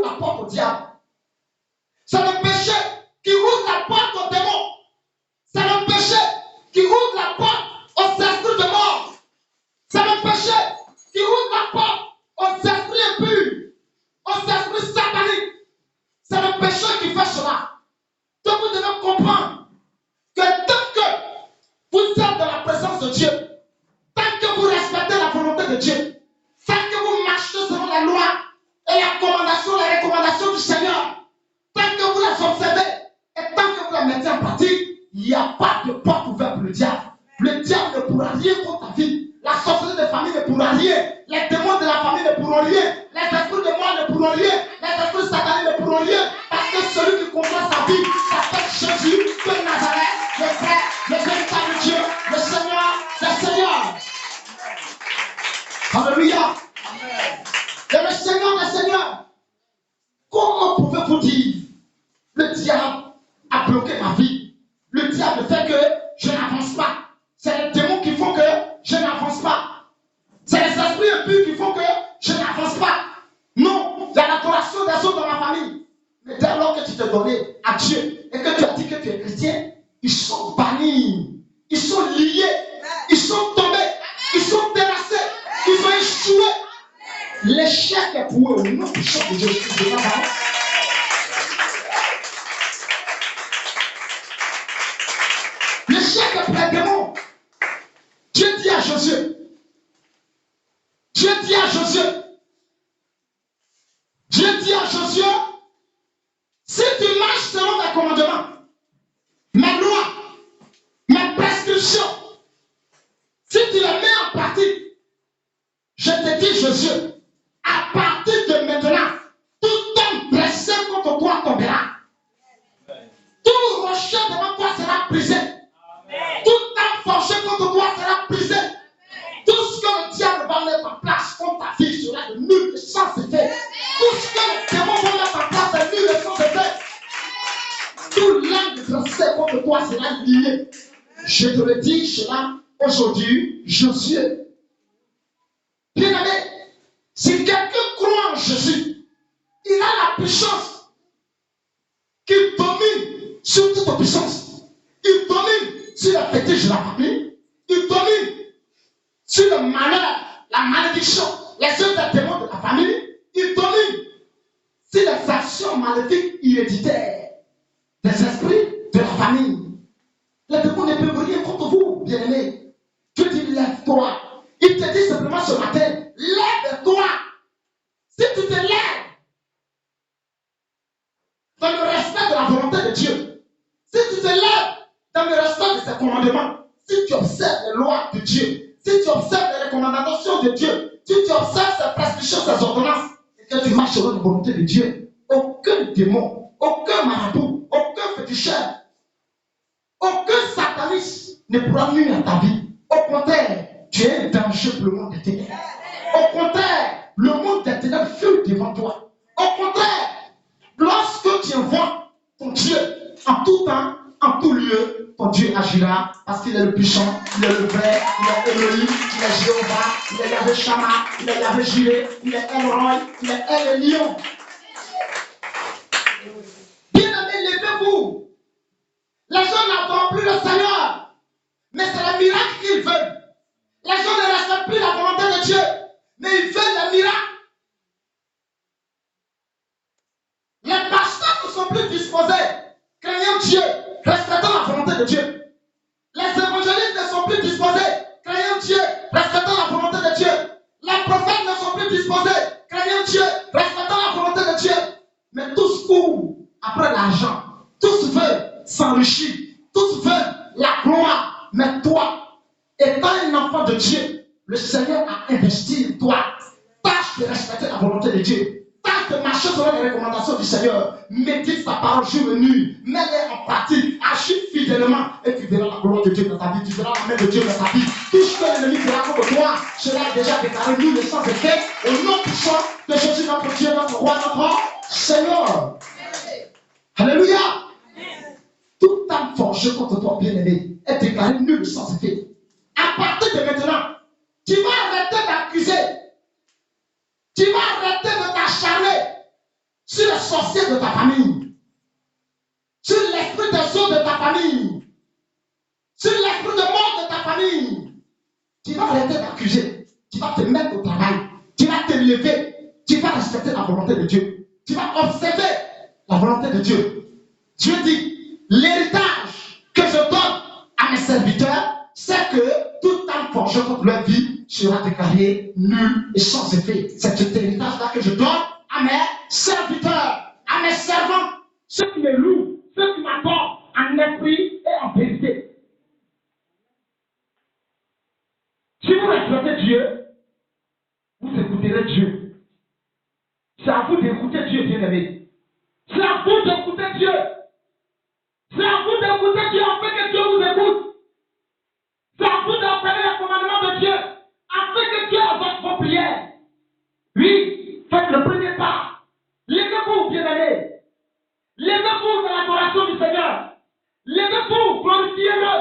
la porte au diable. C'est le péché qui ouvre la porte aux démons. C'est le péché qui ouvre la porte aux esprits de mort. C'est le péché qui ouvre la porte aux esprits impurs, aux esprits sataniques. C'est le péché qui fait cela. Donc vous devez comprendre que tant que vous êtes dans la présence de Dieu, tant que vous respectez la volonté de Dieu, tant que vous marchez selon la loi et les recommandations du Seigneur, tant que vous les observez et tant que vous les mettez en pratique, il n'y a pas de porte ouverte pour le diable. Le diable ne pourra rien contre ta vie. La sorcellerie de famille ne pourra rien. Les démons de la famille ne pourront rien. Les esprits de mort ne pourront rien. Les esprits sataniques ne pourront rien. Parce que celui qui contrôle sa vie s'appelle Jésus de Nazareth, le vrai, le véritable Dieu, le Seigneur, le Seigneur. Alléluia. Et le Seigneur, le Seigneur. Comment pouvez-vous dire, le diable a bloqué ma vie? Le diable fait que je n'avance pas. C'est les démons qui font que je n'avance pas. C'est les esprits impurs qui font que je n'avance pas. Non, il y a l'adoration des autres dans ma famille. Mais dès lors que tu t'es donné à Dieu et que tu as dit que tu es chrétien, ils sont bannis, ils sont liés, ils sont tombés, ils sont terrassés, ils ont échoué. L'échec est pour eux au nom du chef de Jésus. L'échec est pour les démons. Dieu dit à Josué, Dieu dit à Josué, si tu marches selon mes commandements, mes lois, mes prescriptions, si tu les mets en pratique, je te dis, Josué, à partir de maintenant, tout homme pressé contre toi tombera. Tout rocher devant toi sera brisé. Toute âme forgée contre toi sera brisée. Tout ce que le diable va mettre en place contre ta vie sera de nul et sans effet. Tout ce que les démons vont mettre en place est nul et sans effet. Tout l'âme dressée contre toi sera lié. Je te le dis cela aujourd'hui, Josué. Bien-aimé, si quelqu'un croit en Jésus, il a la puissance qui domine sur toute puissance. Il domine sur la fétiche de la famille. Il domine sur le malheur, la malédiction, les œuvres des démons de la famille. Il domine sur les actions maléfiques héréditaires des esprits de la famille. Les démons ne peuvent rien contre vous, bien-aimés. Dieu dit, lève-toi. Il te dit simplement ce matin, lève-toi. Si tu te lèves dans le respect de la volonté de Dieu, si tu te lèves dans le respect de ses commandements, si tu observes les lois de Dieu, si tu observes les recommandations de Dieu, si tu observes ses prescriptions, ses ordonnances, et que tu marches selon la volonté de Dieu, aucun démon, aucun marabout, aucun féticheur, aucun sataniste ne pourra nuire à ta vie. Au contraire, tu es un danger pour le monde des ténèbres. Au contraire, le monde des ténèbres fuit devant toi. Au contraire, lorsque tu invoques ton Dieu en tout temps, en tout lieu, ton Dieu agira parce qu'il est le puissant, il est le vrai, il est Elohim, il est Jéhovah, il est Yahvé Shammah, il est Yahvé Jireh, il est El Roy, il est El Lion. Bien-aimés, levez-vous. Les gens n'attendent plus le Seigneur, mais c'est le miracle qu'ils veulent. Les gens ne respectent plus la volonté de Dieu, mais ils veulent le miracle. Les pasteurs ne sont plus disposés, craignant Dieu, respectant la volonté de Dieu. Les évangélistes ne sont plus disposés, craignant Dieu, respectant la volonté de Dieu. Les prophètes ne sont plus disposés, craignant Dieu, respectant la volonté de Dieu. Mais tous courent après l'argent, tous veulent s'enrichir, tous veulent la gloire. Mais toi, étant un enfant de Dieu, le Seigneur a investi en toi. Tâche de respecter la volonté de Dieu. Tâche de marcher selon les recommandations du Seigneur. Médite sa parole jour et nuit. Mets-les en pratique. Agis fidèlement. Et tu verras la gloire de Dieu dans ta vie. Tu verras la main de Dieu dans ta vie. Tout ce que l'ennemi fera contre toi, cela est déjà déclaré nul et sans effet. Au nom puissant de Jésus, notre Dieu, notre roi, notre Seigneur. Alléluia. Toute âme forgée contre toi, bien-aimé, est déclarée nulle et sans effet. À partir de maintenant, tu vas arrêter d'accuser. Tu vas arrêter de t'acharner sur sorciers de ta famille, sur l'esprit des eaux de ta famille, sur l'esprit de mort de ta famille, tu vas arrêter d'accuser. Tu vas te mettre au travail. Tu vas te lever. Tu vas respecter la volonté de Dieu. Tu vas observer la volonté de Dieu. Dieu dit, l'héritage que je donne à mes serviteurs, c'est que toute âme forgée contre leur vie sera déclarée nulle et sans effet. C'est cet héritage-là que je donne à mes serviteurs, à mes servants, ceux qui me louent, ceux qui m'adorent en esprit et en vérité. Si vous respectez Dieu, vous écouterez Dieu. C'est à vous d'écouter Dieu, bien-aimé. C'est à vous d'écouter Dieu. C'est à vous d'écouter Dieu afin que Dieu vous écoute. C'est à vous d'observer les commandements de Dieu afin que Dieu adopte vos prières. Oui, faites le premier pas. Levez-vous, bien-aimé. Levez-vous dans l'adoration du Seigneur. Levez-vous, glorifiez-le,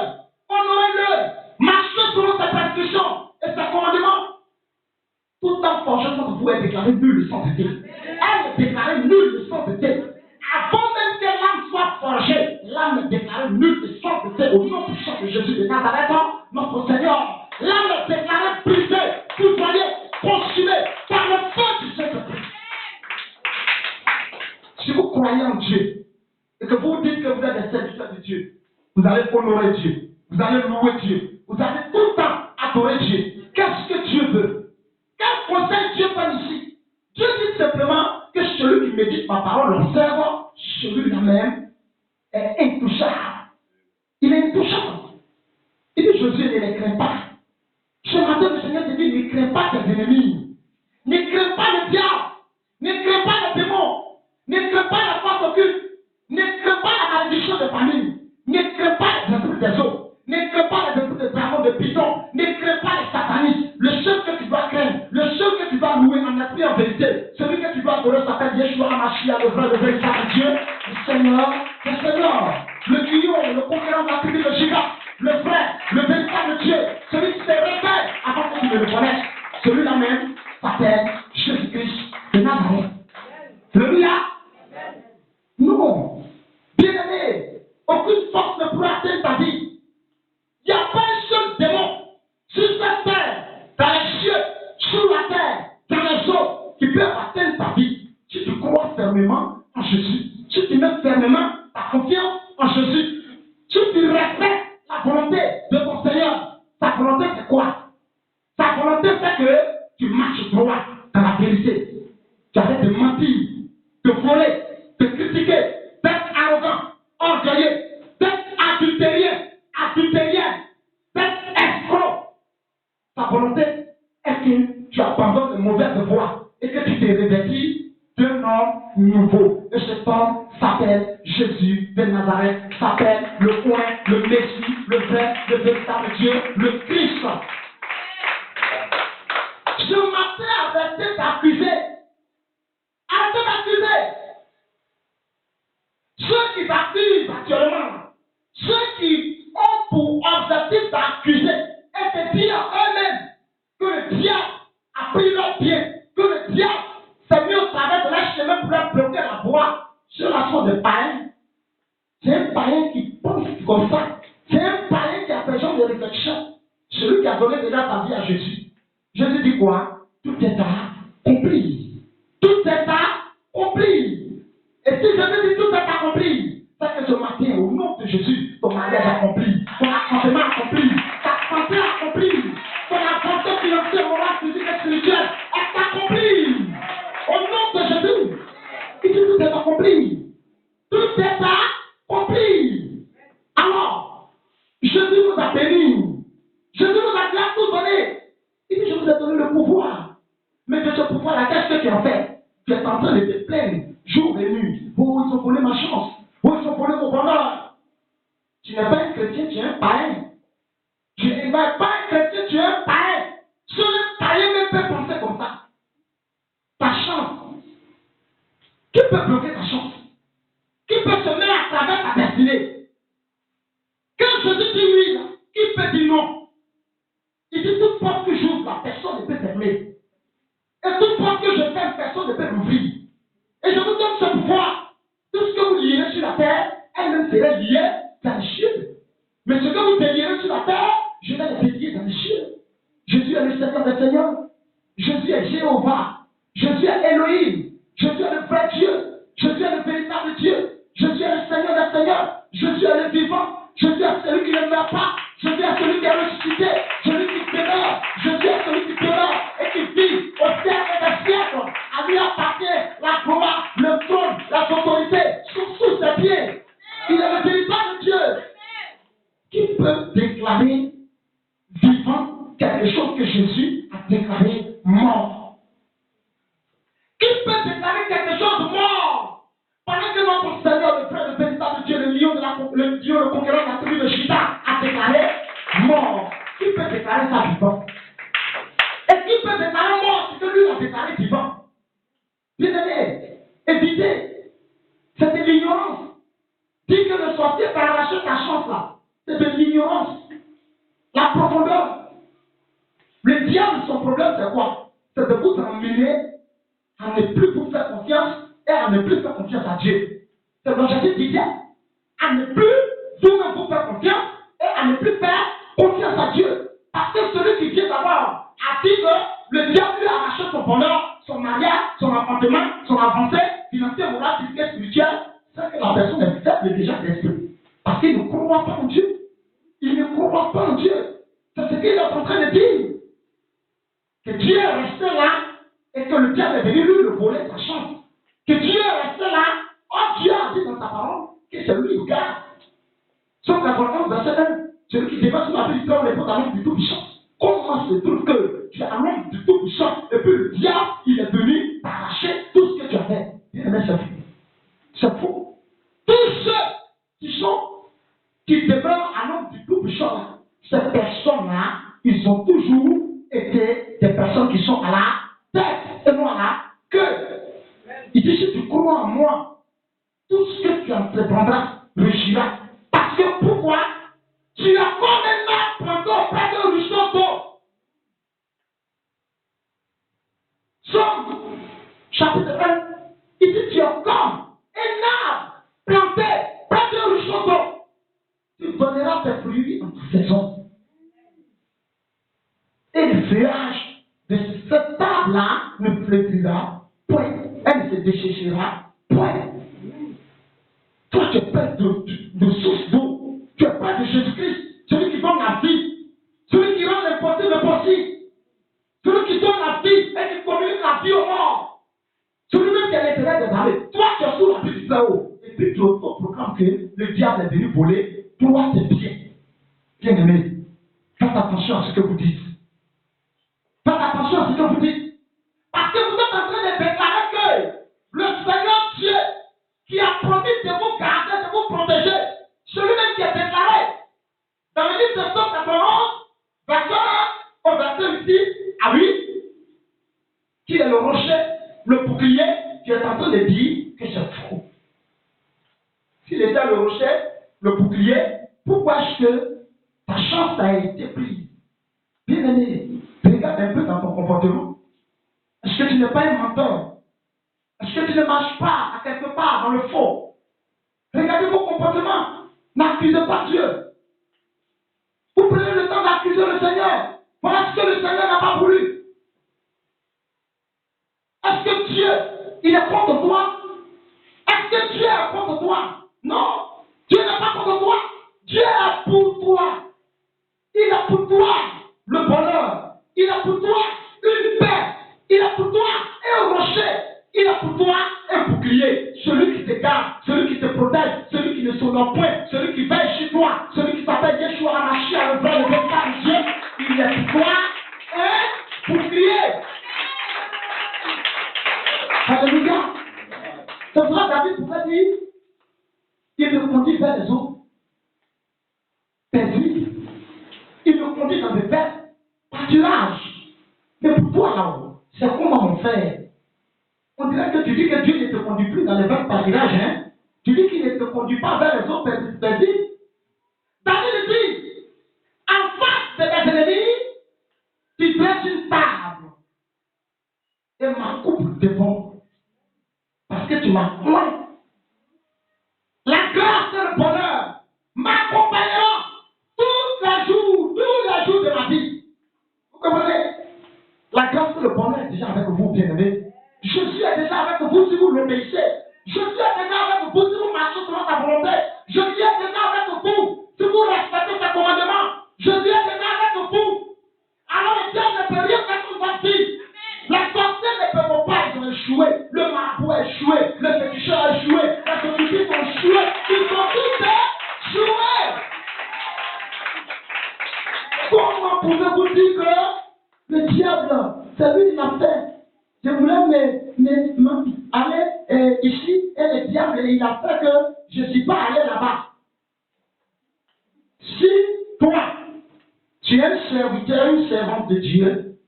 honorez-le, marchez selon ses prescriptions et ses commandements. Tout en forgeant contre vous est déclaré nul et sans effet. Elle est déclarée nulle et sans effet. Avant même que l'âme soit forgée, l'âme est déclarée nulle et sans effet au nom puissant de Jésus de Nazareth, notre Seigneur. L'âme est déclarée brisée, foudroyée, consumée par le feu du Saint-Esprit. Si vous croyez en Dieu et que vous dites que vous êtes des serviteurs de Dieu, vous allez honorer Dieu, vous allez louer Dieu, vous allez tout le temps adorer Dieu. Qu'est-ce que Dieu veut? Quel conseil Dieu donne ici? Dieu dit simplement que celui qui médite ma parole observe, celui-là même est intouchable. Il est intouchable. Il dit Josué, ne les crains pas. Ce matin, le Seigneur te dit, ne crains pas tes ennemis. Ne crains pas le diable. Ne crains pas les démons. Ne crains pas la force occulte. Ne crains pas la malédiction de famille. Ne crains pas les esprits des eaux. Ne crains pas les esprits des dragons de python. Ne crains pas les satanistes. Le seul que tu dois craindre, le seul que tu dois louer en esprit en vérité, celui que tu dois adorer s'appelle Yeshua Mashiach, le vrai, le véritable Dieu, le Seigneur, le Guillaume, le conquérant de la tribu de Juda, le vrai, le véritable Dieu, celui qui s'est révélé avant que tu ne le connaisses. Celui-là même s'appelle Jésus-Christ de Nazareth. Alléluia. Non. Bien-aimé, aucune force ne pourra atteindre ta vie. Il n'y a pas un seul démon sur cette terre, dans les cieux, sur la terre, dans les eaux, qui peut atteindre ta vie. Si tu crois fermement en Jésus, si tu mets fermement ta confiance en Jésus, si tu respectes la volonté de ton Seigneur, ta volonté c'est quoi? Ta volonté c'est que tu marches droit dans la vérité. Tu arrêtes de mentir, de voler, de critiquer, d'être arrogant, orgueilleux, d'être adultérien, d'être escroc. Ta volonté est que tu abandonnes les mauvaises voies et que tu te revêtis d'un homme nouveau. Et cet homme s'appelle Jésus de Nazareth, s'appelle le Roi, le Messie, le vrai, le véritable Dieu, le Christ. Je m'attends à arrêter d'accuser. Arrêtez d'accuser. Ceux qui t'accusent actuellement, ceux qui ont pour objectif d'accuser et de dire eux-mêmes que le diable a pris leur bien, que le diable s'est mis au travers de leur chemin pour leur bloquer la voie, ceux-là sont des païens. C'est un païen qui pense comme ça. C'est un païen qui a besoin de réflexion. Celui qui a donné déjà sa vie à Jésus. Jésus dit quoi? Tout est accompli. Tout est accompli. Et si Jésus dit tout est accompli, c'est que ce matin, au nom de Jésus, ton mariage est accompli, ton accompagnement est accompli, ta santé est accomplie, ton avancée financière, morale, physique et spirituelle est accomplie. Au nom de Jésus, il dit tout est accompli. Tout est accompli. Alors, Jésus nous a bénis. Jésus nous a déjà tout donné. Il dit, je vous ai donné le pouvoir. Mais de ce pouvoir-là, qu'est-ce que tu en fais? Tu es en train de te plaindre, jour et nuit. Oh, ils ont volé ma chance. Oh, ils ont volé mon bonheur. Tu n'es pas un chrétien, tu es un païen. Tu n'es pas un chrétien, tu es un païen. Seul un païen même peut penser comme ça. Ta chance. Qui peut bloquer ta chance? Qui peut se mettre à travers ta destinée? Quand Jésus dit oui, là, qui peut dire non? Il dit toute porte que j'ouvre, la personne ne peut fermer. Et toute porte que je ferme, personne ne peut l'ouvrir. Et je vous donne ce pouvoir. la gloire, le trône, la autorité sont sous ses pieds. Il est le véritable Dieu. Qui peut déclarer vivant quelque chose que Jésus a déclaré mort? Qui peut déclarer quelque chose mort pendant que notre Seigneur, le frère, le véritable Dieu, le lion, le Dieu, le conquérant de la tribu de Juda, a déclaré mort? Qui peut déclarer ça vivant? Et qui peut déclarer mort ce que lui a déclaré vivant? Bien aimé, évitez. C'est de l'ignorance. Dit que le sorcier t'a arraché ta chance là. C'est de l'ignorance. La profondeur. Le diable, son problème, c'est quoi? C'est de vous emmener à ne plus vous faire confiance et à ne plus faire confiance à Dieu. C'est l'objectif du diable. À ne plus vous-même vous faire confiance et à ne plus faire confiance à Dieu. Parce que celui qui vient d'abord a dit que le diable lui a arraché son bonheur, son mariage, son appartement, son avancée financière, morale, physique, spirituelle. C'est que la personne est faible déjà d'esprit. Parce qu'il ne croit pas en Dieu. Il ne croit pas en Dieu. C'est ce qu'il est en train de dire. Que Dieu est resté là et que le diable est venu lui le voler sa chance. Que Dieu est resté là. Oh, Dieu a dit dans sa parole que c'est lui qui garde. Sauf la conférence verset 1, celui qui débat sur la vie du trône répond à l'homme du tout-puissant. Comment se trouve que tu as l'homme du tout-puissant et puis le diable, il est venu t'arracher tout ce que tu avais? Mais c'est faux. C'est faux. Tous ceux qui demeurent à l'homme du tout-puissant, ces personnes-là, ils ont toujours été des personnes qui sont à la tête et non à la queue. Il dit, si tu crois en moi, tout ce que tu entreprendras réussira. Parce que pourquoi? Tu as comme un arbre planté auprès d'un ruisseau d'eau. Somme, chapitre 1, il dit, tu as comme un arbre planté près d'un ruisseau d'eau. Tu donneras tes fruits en toute saison. Et le feuillage de cette arbre-là ne flétrira point. Elle ne se déchirera point. Toi, tu es près de source d'eau. Tu es près de Jésus-Christ, celui qui donne la vie, celui qui rend l'impossible possible, celui qui donne la vie et qui communique la vie au mort, celui-même qui est l'intérêt des armées. Toi, tu es sous la vie du Très-Haut. Et puis tu proclames que le diable est venu voler. Toi, c'est bien. Bien aimé, faites attention à ce que vous dites. Faites attention à ce que vous dites. Parce que vous êtes en train de déclarer que le Seigneur Dieu qui a promis de vous garder, de vous protéger, celui-même qui est déclaré dans le livre de Somme 91, verset 1 au verset 6 à 8, qui est le rocher, le bouclier, qui est en train de dire que c'est faux. S'il était le rocher, le bouclier, pourquoi est-ce que ta chance a été prise? Bien aimé, regarde un peu dans ton comportement. Est-ce que tu n'es pas un menteur? Est-ce que tu ne marches pas à quelque part dans le faux? Regardez vos comportements. N'accusez pas Dieu. Vous prenez le temps d'accuser le Seigneur. Voilà ce que le Seigneur n'a pas voulu. Est-ce que Dieu, il est contre toi? Est-ce que Dieu est contre toi? Non. Dieu n'est pas contre toi. Dieu est pour toi. Il a pour toi le bonheur. Il a pour toi une paix. Il a pour toi un rocher. Il a pour toi un bouclier. Celui qui te garde, celui qui te protège, celui qui ne s'honore point, celui qui veille chez toi, celui qui s'appelle Yeshua HaMashiach, le vrai, le véritable Dieu. Il est pour toi un bouclier. Alléluia. C'est pourquoi David pouvait dire, il me conduit vers les eaux perdues. Il me conduit dans des verts pâturages. Mais pour toi là-haut, c'est comment mon frère? On dirait que tu dis que Dieu ne te conduit plus dans les verts pâturages, hein? Tu dis qu'il ne te conduit pas vers les eaux perdues. David dit, en face de tes ennemis, tu dresses une table et ma coupe devant. Parce que tu m'as oint. La grâce et le bonheur m'accompagneront tous les jours de ma vie. Vous comprenez? La grâce et le bonheur est déjà avec vous, bien-aimés. Jésus est déjà avec vous si vous l'obéissez. Jésus est déjà avec vous si vous marchez selon sa volonté. Jésus est déjà avec vous si vous respectez ses commandements. Jésus est déjà avec vous. Alors le diable ne peut rien faire sur votre vie. Les sorciers ne peuvent pas, ils ont échoué. Le mal a échoué, le féticheur a échoué, les occultistes ont échoué, ils ont tous échoué. Comment pouvez-vous dire que le diable, c'est lui qui l'a fait? Je voulais aller ici et le diable, il a fait que je ne suis pas allé là-bas. Si toi, tu es un serviteur, une servante de Dieu,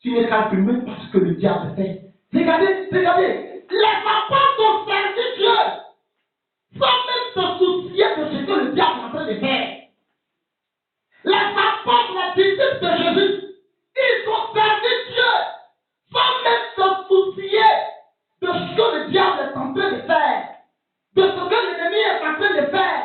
tu ne calcules même pas ce que le diable fait. Regardez, les apôtres ont servi Dieu sans même se soucier de ce que le diable est en train de faire. Les apôtres, les disciples de Jésus, ils ont servi Dieu sans même se soucier de ce que le diable est en train de faire, de ce que l'ennemi est en train de faire.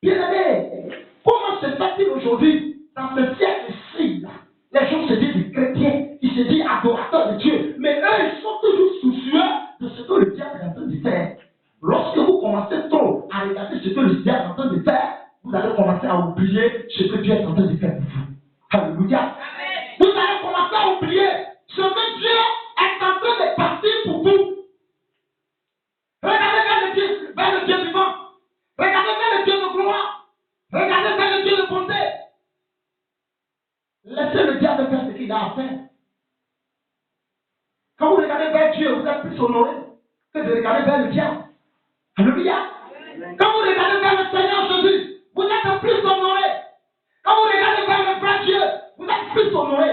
Bien-aimés, comment se fait-il aujourd'hui, dans ce siècle-ci, les gens se disent chrétiens, ils se disent adorateurs de Dieu, mais eux, ils sont toujours soucieux de ce que le diable est en train de faire. Lorsque vous commencez trop à regarder ce que le diable est en train de faire, vous allez commencer à oublier ce que Dieu est en train de faire pour vous. Alléluia. Vous allez commencer à oublier ce que Dieu est en train de partir pour vous. Regardez vers le Dieu vivant. Regardez vers le Dieu de gloire. Regardez vers le Dieu de bonté. Laissez le diable faire ce qu'il a à faire. Quand vous regardez vers Dieu, vous êtes plus honoré que de regarder vers le diable. Alléluia. Quand vous regardez vers le Seigneur Jésus, vous êtes plus honoré. Quand vous regardez vers le vrai Dieu, vous êtes plus honoré.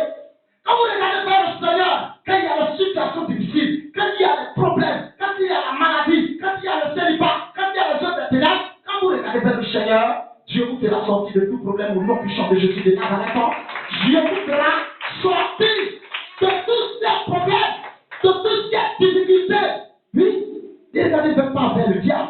Quand vous regardez vers le Seigneur, quand il y a des situations difficiles, quand il y a des problèmes, quand il y a la maladie, quand il y a le célibat, quand il y a le jeu de ténèbres, quand vous regardez vers le Seigneur, Dieu vous fera sortir de tout problème au nom puissant de Jésus de Nazareth. Dieu vous fera sortir de tous ces problèmes, de toutes ces difficultés. Oui, les gars ne veulent pas vers le diable.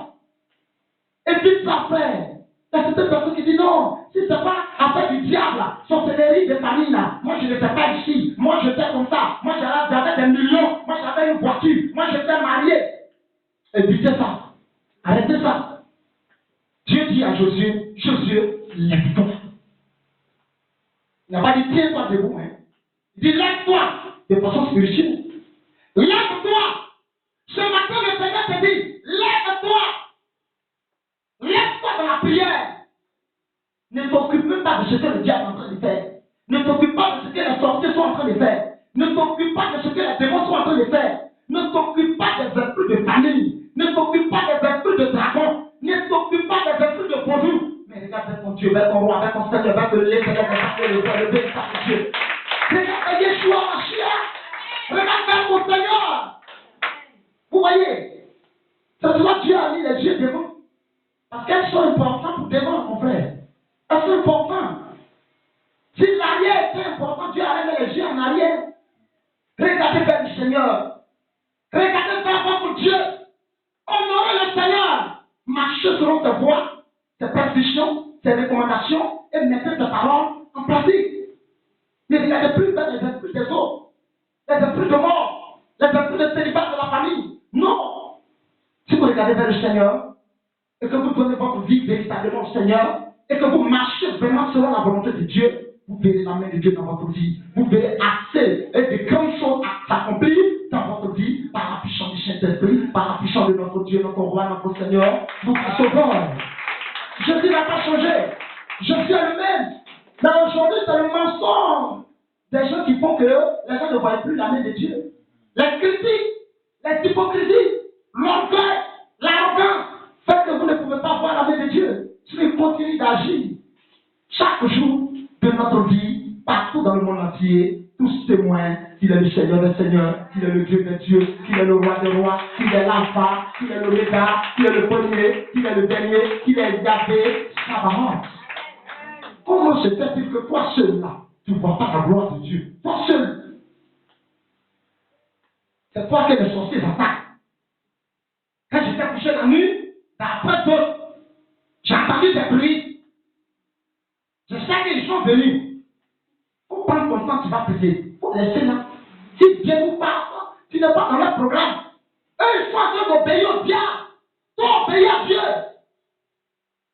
Et puis ça fait. Il y a certaines personnes qui disent non, si ce n'est pas affaire du diable, sorcellerie de famille là, moi je ne fais pas ici, moi je fais comme ça, moi j'avais des millions, moi j'avais une voiture, moi j'étais marié. Évitez ça. Arrêtez ça. Dieu dit à Josué, lève-toi. Il n'a pas dit tiens-toi debout. Hein. Il dit lève-toi de façon spirituelle. Lève-toi. Ce matin le Seigneur te dit, lève-toi. Lève-toi dans la prière. Ne t'occupe même pas de ce que le diable est en train de faire. Ne t'occupe pas de ce que les sorciers sont en train de faire. Ne t'occupe pas de ce que les démons sont en train de faire. Ne t'occupe pas des esprits de famille. Ne t'occupe pas des esprits de dragon. Ne t'occupe pas des esprits de bonjour. Mais regarde vers ton Dieu, vers ton roi, vers ton Seigneur, vers le véritable Dieu. Regarde Yeshua Mashiach. Regarde vers ton Seigneur. Vous voyez, c'est cela Dieu a mis les yeux devant. Parce qu'elles sont importantes pour devant, mon frère. Elles sont importantes. Si l'arrière était important, Dieu allait mettre les yeux en arrière. Regardez vers le Seigneur. Regardez vers votre Dieu. Honorez le Seigneur. Marchez selon tes voies, tes prescriptions, tes recommandations et mettez tes paroles en pratique. Ne regardez plus vers les esprits des autres, les esprits de mort, les esprits de célibat de la famille. Non. Si vous regardez vers le Seigneur, et que vous donnez votre vie véritablement au Seigneur, et que vous marchez vraiment selon la volonté de Dieu, vous verrez la main de Dieu dans votre vie. Vous verrez assez et de grandes choses à s'accomplir dans votre vie par la puissance du Saint-Esprit, par la puissance de notre Dieu, notre roi, notre Seigneur, notre Sauveur. Jésus n'a pas changé. Jésus est le même. Mais aujourd'hui, c'est le mensonge des gens qui font que les gens ne voient plus la main de Dieu. Les critiques, les hypocrisies, l'orgueil, l'arrogance fait que vous ne pouvez pas voir la main de Dieu. Il continue d'agir chaque jour de notre vie, partout dans le monde entier, tous témoins qu'il est le Seigneur des Seigneurs, qu'il est le Dieu des dieux, qu'il est le roi des rois, qu'il est l'alpha, qu'il est l'oméga, qu'il est le premier, qu'il est le dernier, qu'il est Yahvé, Sabaoth. Comment se fait-il que toi seul là, tu ne vois pas la gloire de Dieu? Toi seul. C'est toi que les sorciers attaquent. Quand j'étais couché la nuit, d'après d'autres, j'ai entendu des bruits. Je sais qu'ils sont venus. Il faut prendre ton temps, tu vas prier. Il faut laisser là. Si Dieu vous parle, tu n'es pas dans leur programme. Eux, ils sont en train d'obéir au diable. Toi, obéis à Dieu.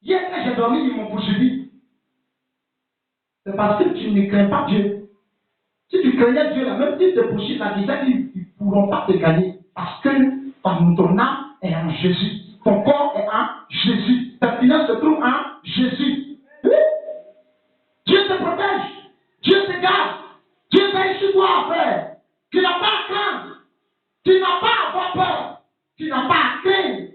Hier, quand j'ai dormi, ils m'ont poursuivi. C'est parce que tu ne crains pas Dieu. Si tu craignais Dieu, là, même si tu te poursuivis, la disait qu'ils ne pourront pas te gagner. Parce que Ton âme est en Jésus. Ton corps est en Jésus. Ta finance se trouve en Jésus. Oui. Dieu te protège. Dieu te garde. Dieu veille sur toi, frère. Tu n'as pas à craindre. Tu n'as pas à avoir peur. Tu n'as pas à craindre.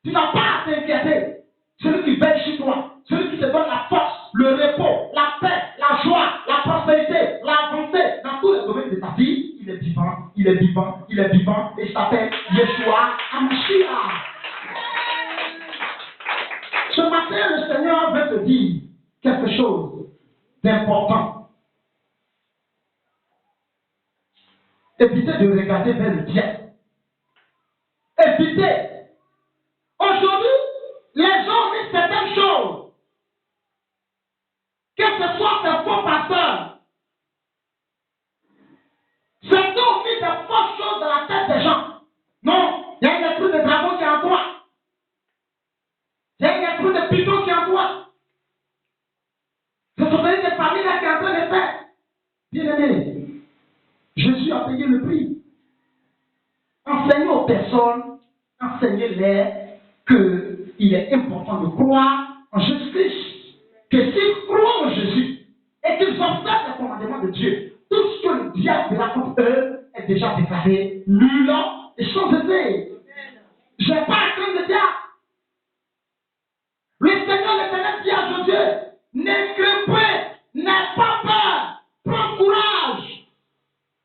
Tu n'as pas à t'inquiéter. Celui qui veille sur toi, celui qui te donne la force, le repos, la paix, la joie, la prospérité, l'avancée dans tous les domaines de ta vie, il est vivant, il est vivant, il est vivant, et il s'appelle Yeshua HaMashiach. Ce matin, le Seigneur veut te dire quelque chose d'important. Évitez de regarder vers le diable. Évitez. Aujourd'hui, les gens disent certaines choses. Que ce soit des faux pasteurs. Certains ont mis des fausses choses dans la tête des gens. Non, il y a un esprit de dragon qui est en toi. Il y a un esprit de python qui est en toi. Ce sont des familles là qui sont en train de faire. Bien-aimé, Jésus a payé le prix. Enseignez aux personnes, enseignez-les qu'il est important de croire en Jésus-Christ. Que s'ils croient en Jésus et qu'ils observent les commandements de Dieu, tout ce que le diable a contre eux est déjà déclaré nul et sans effet. Je n'ai pas à craindre le diable. Le Seigneur l'Éternel dit à Josué, ne crains pas, n'aie pas peur, prends courage.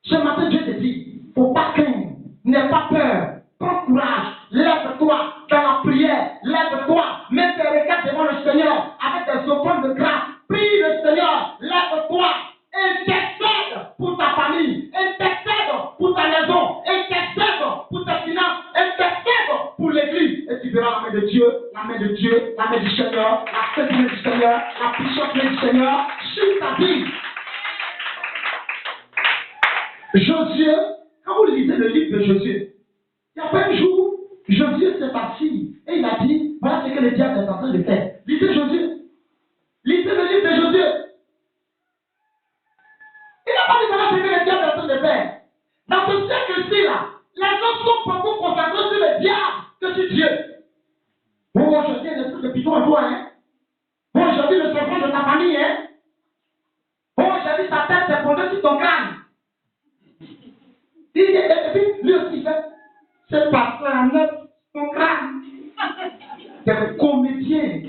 Ce matin, Dieu te dit, il ne faut pas craindre, n'aie pas peur, prends courage, lève-toi dans la prière, lève-toi, mets tes regards devant le Seigneur avec des offrandes de grâce, prie le Seigneur, lève-toi, intercède pour ta famille, intercède pour ta maison, intercède pour ta finance, intercède pour l'église, et tu verras la main de Dieu, la main de Dieu, la main du Seigneur, la sainte main du Seigneur, la puissante main du Seigneur sur ta vie. Josué, quand vous lisez le livre de Josué, il y a pas un jour, Josué s'est assis et il a dit, voilà ce que le diable est en train de faire. Lisez Josué. Lisez le livre de Josué. Il n'a pas dit voilà ce que le diable est en train de faire. Dans ce siècle-ci, là, les gens sont beaucoup concentrés sur le diable que sur Dieu. Bon, aujourd'hui, l'esprit de python en toi, hein. Bon, aujourd'hui, le serpent de ta famille, hein. Bon, aujourd'hui, ta tête s'est posée sur ton crâne. Et puis, lui aussi, il fait, c'est pas ça, ton crâne. C'est un comédien.